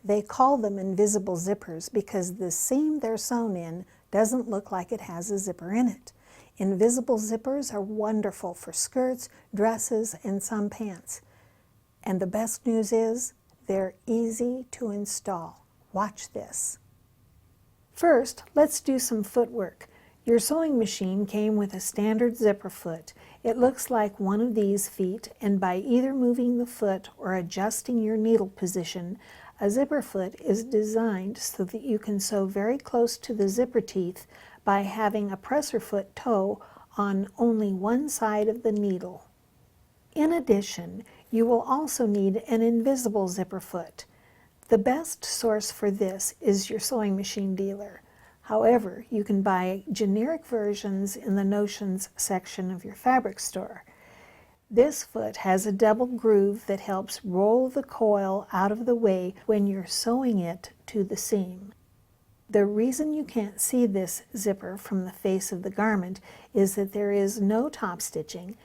They call them invisible zippers because the seam they're sewn in doesn't look like it has a zipper in it. Invisible zippers are wonderful for skirts, dresses, and some pants. And the best news is they're easy to install. Watch this. First, let's do some footwork. Your sewing machine came with a standard zipper foot. It looks like one of these feet, and by either moving the foot or adjusting your needle position, a zipper foot is designed so that you can sew very close to the zipper teeth by having a presser foot toe on only one side of the needle. In addition, you will also need an invisible zipper foot. The best source for this is your sewing machine dealer. However, you can buy generic versions in the notions section of your fabric store. This foot has a double groove that helps roll the coil out of the way when you're sewing it to the seam. The reason you can't see this zipper from the face of the garment is that there is no top stitching,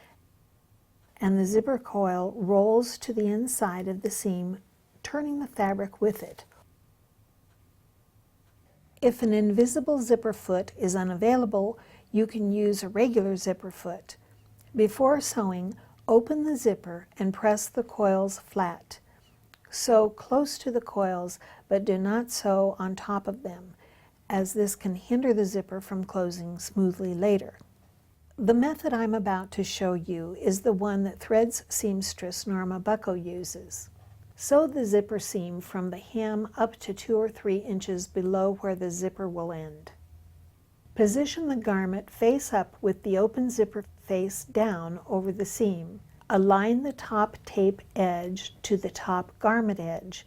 and the zipper coil rolls to the inside of the seam, turning the fabric with it. If an invisible zipper foot is unavailable, you can use a regular zipper foot. Before sewing, open the zipper and press the coils flat. Sew close to the coils, but do not sew on top of them, as this can hinder the zipper from closing smoothly later. The method I'm about to show you is the one that Threads seamstress Norma Bucko uses. Sew the zipper seam from the hem up to 2 or 3 inches below where the zipper will end. Position the garment face up with the open zipper face down over the seam. Align the top tape edge to the top garment edge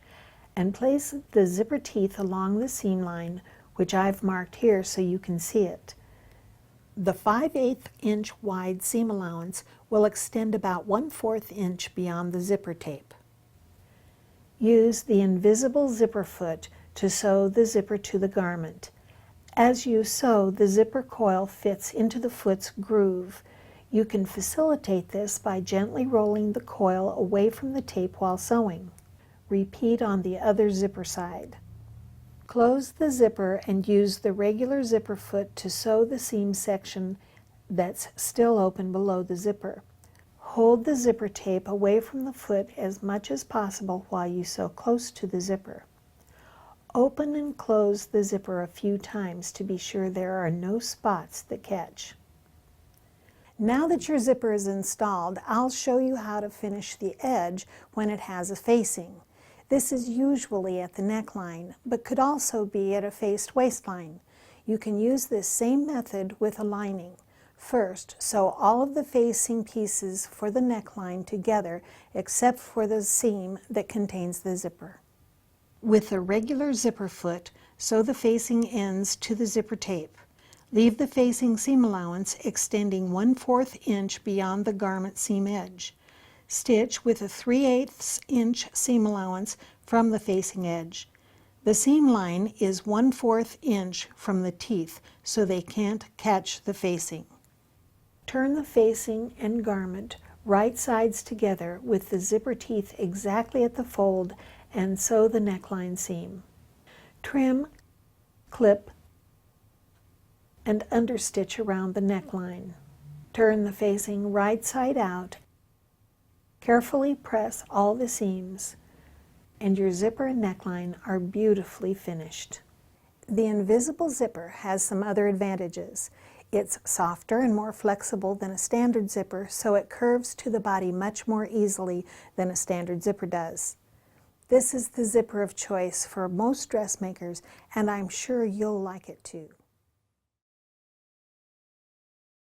and place the zipper teeth along the seam line, which I've marked here so you can see it. The 5/8 inch wide seam allowance will extend about 1/4 inch beyond the zipper tape. Use the invisible zipper foot to sew the zipper to the garment. As you sew, the zipper coil fits into the foot's groove. You can facilitate this by gently rolling the coil away from the tape while sewing. Repeat on the other zipper side. Close the zipper and use the regular zipper foot to sew the seam section that's still open below the zipper. Hold the zipper tape away from the foot as much as possible while you sew close to the zipper. Open and close the zipper a few times to be sure there are no spots that catch. Now that your zipper is installed, I'll show you how to finish the edge when it has a facing. This is usually at the neckline, but could also be at a faced waistline. You can use this same method with a lining. First, sew all of the facing pieces for the neckline together except for the seam that contains the zipper. With a regular zipper foot, sew the facing ends to the zipper tape. Leave the facing seam allowance extending 1/4 inch beyond the garment seam edge. Stitch with a 3/8 inch seam allowance from the facing edge. The seam line is 1/4 inch from the teeth, so they can't catch the facing. Turn the facing and garment right sides together with the zipper teeth exactly at the fold and sew the neckline seam. Trim, clip, and understitch around the neckline. Turn the facing right side out. Carefully press all the seams, and your zipper and neckline are beautifully finished. The invisible zipper has some other advantages. It's softer and more flexible than a standard zipper, so it curves to the body much more easily than a standard zipper does. This is the zipper of choice for most dressmakers, and I'm sure you'll like it too.